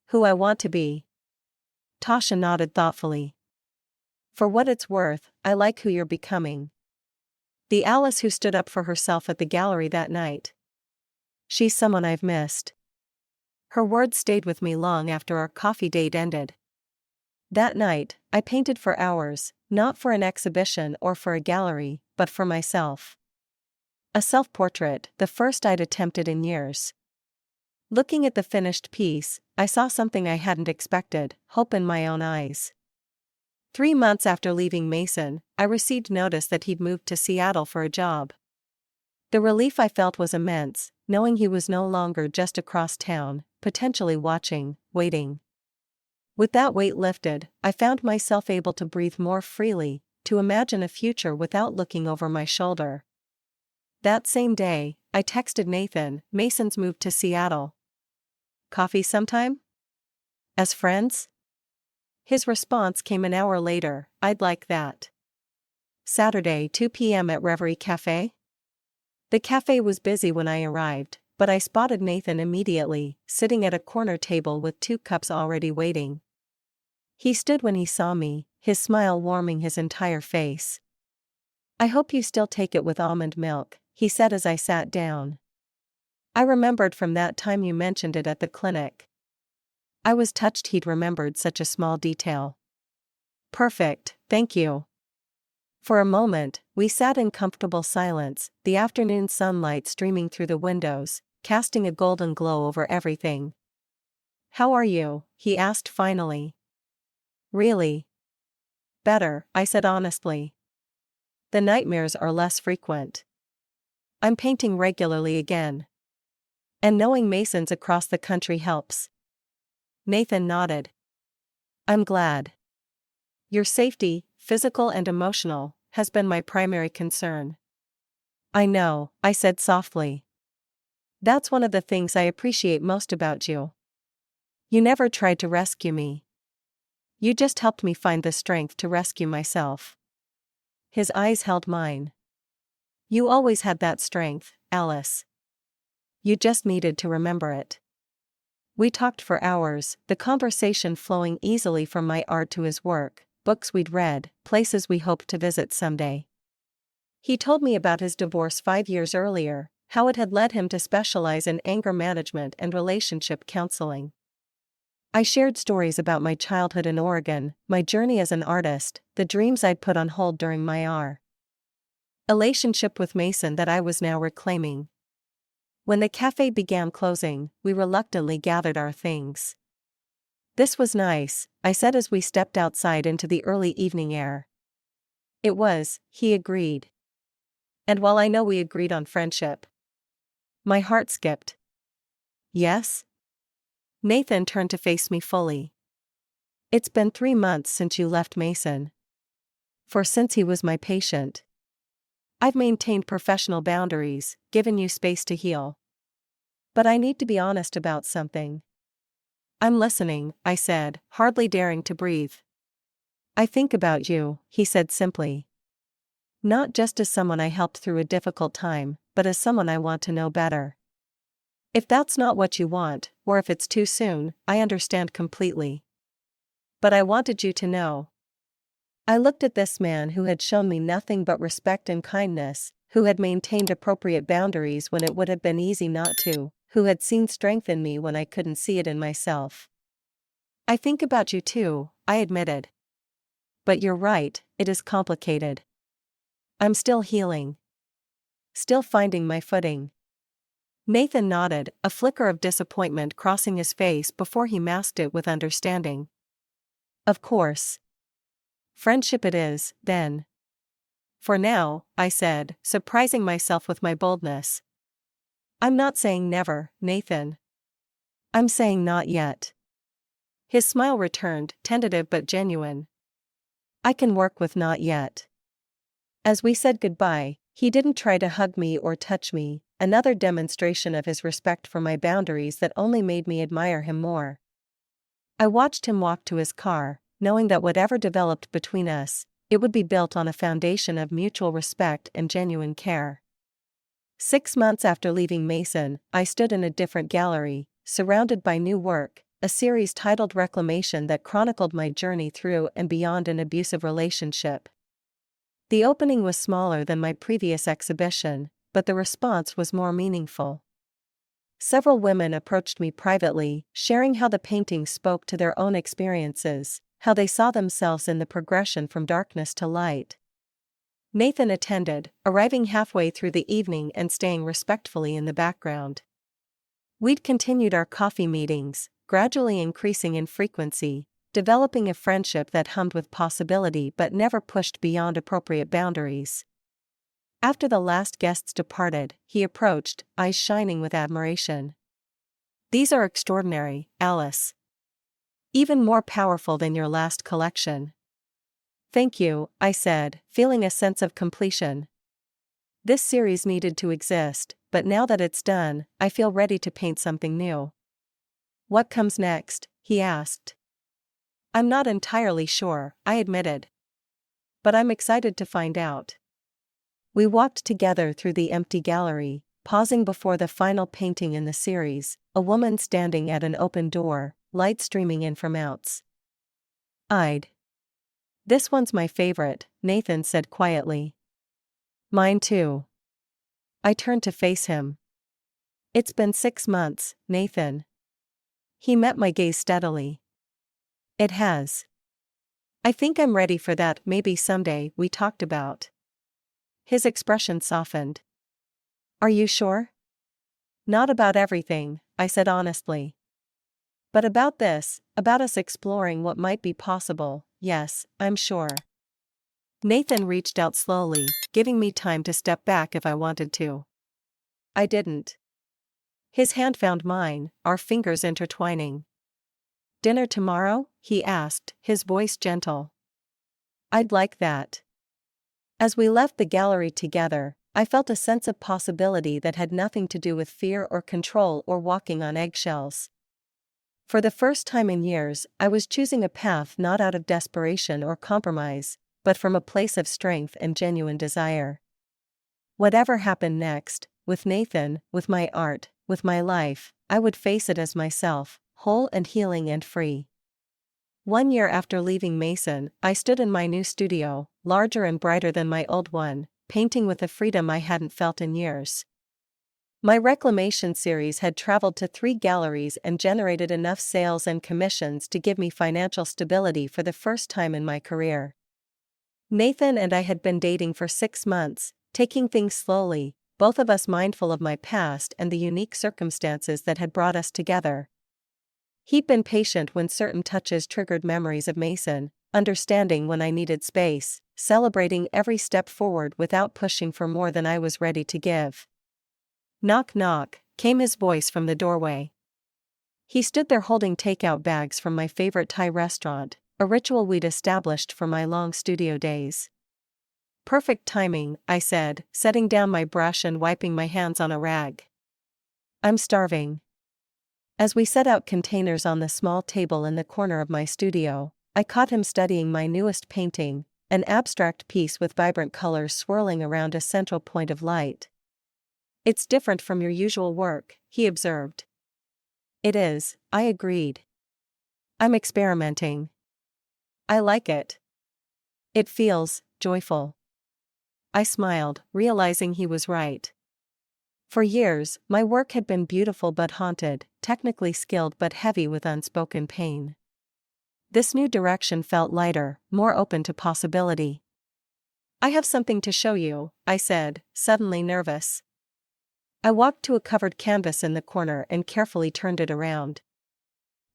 Who I want to be. Tasha nodded thoughtfully. For what it's worth, I like who you're becoming. The Alice who stood up for herself at the gallery that night. She's someone I've missed. Her words stayed with me long after our coffee date ended. That night, I painted for hours, not for an exhibition or for a gallery, but for myself. A self-portrait, the first I'd attempted in years. Looking at the finished piece, I saw something I hadn't expected, hope in my own eyes. 3 months after leaving Mason, I received notice that he'd moved to Seattle for a job. The relief I felt was immense, knowing he was no longer just across town, potentially watching, waiting. With that weight lifted, I found myself able to breathe more freely, to imagine a future without looking over my shoulder. That same day, I texted Nathan, Mason's moved to Seattle. Coffee sometime? As friends? His response came an hour later, I'd like that. Saturday, 2 p.m. at Reverie Cafe? The cafe was busy when I arrived, but I spotted Nathan immediately, sitting at a corner table with 2 cups already waiting. He stood when he saw me, his smile warming his entire face. I hope you still take it with almond milk, he said as I sat down. I remembered from that time you mentioned it at the clinic. I was touched he'd remembered such a small detail. Perfect, thank you. For a moment, we sat in comfortable silence, the afternoon sunlight streaming through the windows, casting a golden glow over everything. "How are you?" he asked finally. "Really? Better," I said honestly. "The nightmares are less frequent. I'm painting regularly again. And knowing Masons across the country helps." Nathan nodded. "I'm glad. Your safety, physical and emotional, has been my primary concern." "I know," I said softly. "That's one of the things I appreciate most about you. You never tried to rescue me. You just helped me find the strength to rescue myself." His eyes held mine. "You always had that strength, Alice. You just needed to remember it." We talked for hours, the conversation flowing easily from my art to his work, books we'd read, places we hoped to visit someday. He told me about his divorce 5 years earlier, how it had led him to specialize in anger management and relationship counseling. I shared stories about my childhood in Oregon, my journey as an artist, the dreams I'd put on hold during my relationship with Mason that I was now reclaiming. When the cafe began closing, we reluctantly gathered our things. "This was nice," I said as we stepped outside into the early evening air. "It was," he agreed. And while I know we agreed on friendship, my heart skipped. "Yes?" Nathan turned to face me fully. "It's been 3 months since you left Mason. Since he was my patient. I've maintained professional boundaries, given you space to heal. But I need to be honest about something." "I'm listening," I said, hardly daring to breathe. "I think about you," he said simply. "Not just as someone I helped through a difficult time, but as someone I want to know better. If that's not what you want, or if it's too soon, I understand completely. But I wanted you to know." I looked at this man who had shown me nothing but respect and kindness, who had maintained appropriate boundaries when it would have been easy not to, who had seen strength in me when I couldn't see it in myself. "I think about you too," I admitted. "But you're right, it is complicated. I'm still healing. Still finding my footing." Nathan nodded, a flicker of disappointment crossing his face before he masked it with understanding. "Of course. Friendship it is, then." "For now," I said, surprising myself with my boldness. "I'm not saying never, Nathan. I'm saying not yet." His smile returned, tentative but genuine. "I can work with not yet." As we said goodbye, he didn't try to hug me or touch me, another demonstration of his respect for my boundaries that only made me admire him more. I watched him walk to his car, knowing that whatever developed between us, it would be built on a foundation of mutual respect and genuine care. 6 months after leaving Mason, I stood in a different gallery, surrounded by new work, a series titled Reclamation that chronicled my journey through and beyond an abusive relationship. The opening was smaller than my previous exhibition, but the response was more meaningful. Several women approached me privately, sharing how the paintings spoke to their own experiences, how they saw themselves in the progression from darkness to light. Nathan attended, arriving halfway through the evening and staying respectfully in the background. We'd continued our coffee meetings, gradually increasing in frequency, developing a friendship that hummed with possibility but never pushed beyond appropriate boundaries. After the last guests departed, he approached, eyes shining with admiration. "These are extraordinary, Alice. Even more powerful than your last collection." "Thank you," I said, feeling a sense of completion. This series needed to exist, but now that it's done, I feel ready to paint something new. "What comes next?" he asked. "I'm not entirely sure," I admitted. "But I'm excited to find out." We walked together through the empty gallery, pausing before the final painting in the series, a woman standing at an open door, light streaming in from outside. "This one's my favorite," Nathan said quietly. "Mine too." I turned to face him. "It's been 6 months, Nathan." He met my gaze steadily. "It has. I think I'm ready for that maybe someday we talked about. His expression softened. Are you sure? Not about everything, I said honestly. But about this, about us exploring what might be possible, yes, I'm sure. Nathan reached out slowly, giving me time to step back if I wanted to. I didn't. His hand found mine, our fingers intertwining. Dinner tomorrow? He asked, his voice gentle. I'd like that. As we left the gallery together, I felt a sense of possibility that had nothing to do with fear or control or walking on eggshells. For the first time in years, I was choosing a path not out of desperation or compromise, but from a place of strength and genuine desire. Whatever happened next, with Nathan, with my art, with my life, I would face it as myself, whole and healing and free. 1 year after leaving Mason, I stood in my new studio, larger and brighter than my old one, painting with a freedom I hadn't felt in years. My reclamation series had traveled to 3 galleries and generated enough sales and commissions to give me financial stability for the first time in my career. Nathan and I had been dating for 6 months, taking things slowly, both of us mindful of my past and the unique circumstances that had brought us together. He'd been patient when certain touches triggered memories of Mason, understanding when I needed space, celebrating every step forward without pushing for more than I was ready to give. Knock knock, came his voice from the doorway. He stood there holding takeout bags from my favorite Thai restaurant, a ritual we'd established for my long studio days. Perfect timing, I said, setting down my brush and wiping my hands on a rag. I'm starving. As we set out containers on the small table in the corner of my studio, I caught him studying my newest painting, an abstract piece with vibrant colors swirling around a central point of light. It's different from your usual work, he observed. It is, I agreed. I'm experimenting. I like it. It feels joyful. I smiled, realizing he was right. For years, my work had been beautiful but haunted, technically skilled but heavy with unspoken pain. This new direction felt lighter, more open to possibility. I have something to show you, I said, suddenly nervous. I walked to a covered canvas in the corner and carefully turned it around.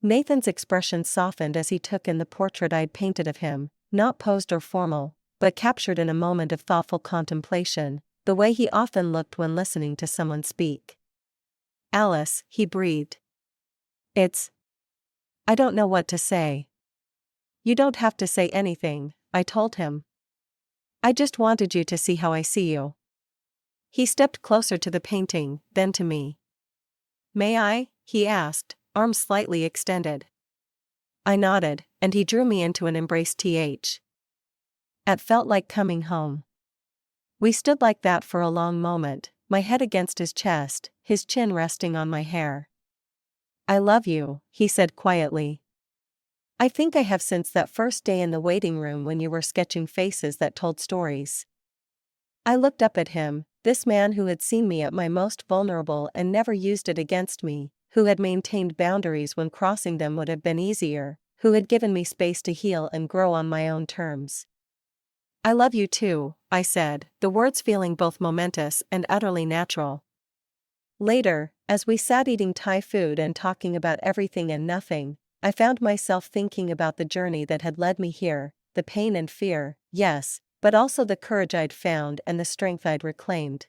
Nathan's expression softened as he took in the portrait I'd painted of him, not posed or formal, but captured in a moment of thoughtful contemplation, the way he often looked when listening to someone speak. Alice, he breathed. I don't know what to say. You don't have to say anything, I told him. I just wanted you to see how I see you. He stepped closer to the painting, then to me. May I? He asked, arms slightly extended. I nodded, and he drew me into an embrace. It felt like coming home. We stood like that for a long moment, my head against his chest, his chin resting on my hair. I love you, he said quietly. I think I have since that first day in the waiting room when you were sketching faces that told stories. I looked up at him, this man who had seen me at my most vulnerable and never used it against me, who had maintained boundaries when crossing them would have been easier, who had given me space to heal and grow on my own terms. I love you too, I said, the words feeling both momentous and utterly natural. Later, as we sat eating Thai food and talking about everything and nothing, I found myself thinking about the journey that had led me here, the pain and fear, yes, but also the courage I'd found and the strength I'd reclaimed.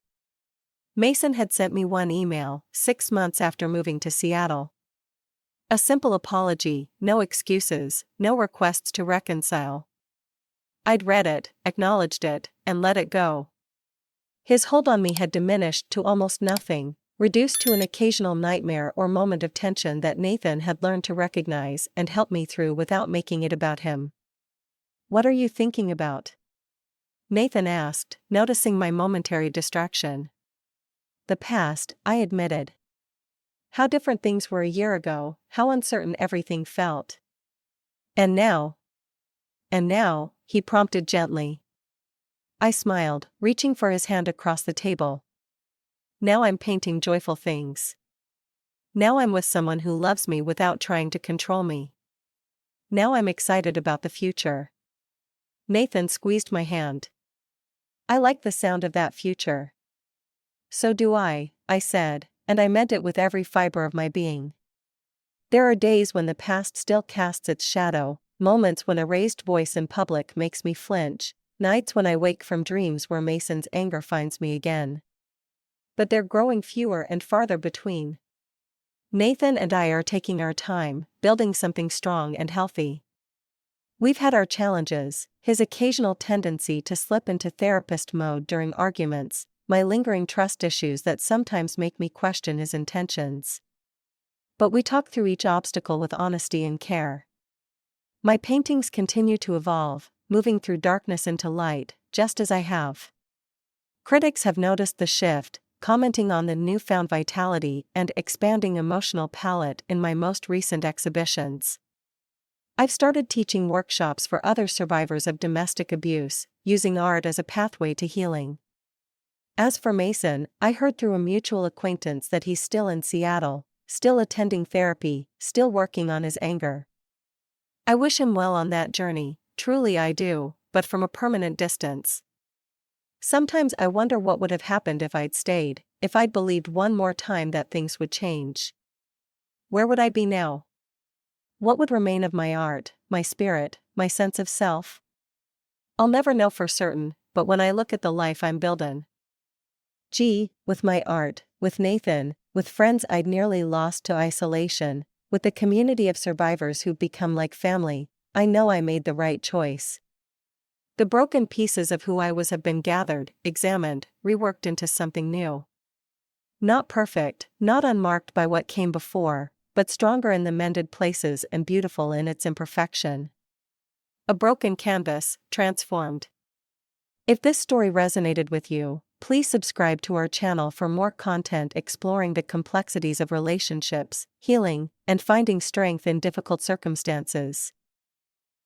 Mason had sent me one email, 6 months after moving to Seattle. A simple apology, no excuses, no requests to reconcile. I'd read it, acknowledged it, and let it go. His hold on me had diminished to almost nothing, reduced to an occasional nightmare or moment of tension that Nathan had learned to recognize and help me through without making it about him. What are you thinking about? Nathan asked, noticing my momentary distraction. The past, I admitted. How different things were a year ago, how uncertain everything felt. And now, he prompted gently. I smiled, reaching for his hand across the table. Now I'm painting joyful things. Now I'm with someone who loves me without trying to control me. Now I'm excited about the future. Nathan squeezed my hand. I like the sound of that future. So do I said, and I meant it with every fiber of my being. There are days when the past still casts its shadow, moments when a raised voice in public makes me flinch, nights when I wake from dreams where Mason's anger finds me again. But they're growing fewer and farther between. Nathan and I are taking our time, building something strong and healthy. We've had our challenges, his occasional tendency to slip into therapist mode during arguments, my lingering trust issues that sometimes make me question his intentions. But we talk through each obstacle with honesty and care. My paintings continue to evolve, moving through darkness into light, just as I have. Critics have noticed the shift, commenting on the newfound vitality and expanding emotional palette in my most recent exhibitions. I've started teaching workshops for other survivors of domestic abuse, using art as a pathway to healing. As for Mason, I heard through a mutual acquaintance that he's still in Seattle, still attending therapy, still working on his anger. I wish him well on that journey, truly I do, but from a permanent distance. Sometimes I wonder what would have happened if I'd stayed, if I'd believed one more time that things would change. Where would I be now? What would remain of my art, my spirit, my sense of self? I'll never know for certain, but when I look at the life I'm building, with my art, with Nathan, with friends I'd nearly lost to isolation, with the community of survivors who've become like family, I know I made the right choice. The broken pieces of who I was have been gathered, examined, reworked into something new. Not perfect, not unmarked by what came before, but stronger in the mended places and beautiful in its imperfection. A broken canvas, transformed. If this story resonated with you, please subscribe to our channel for more content exploring the complexities of relationships, healing, and finding strength in difficult circumstances.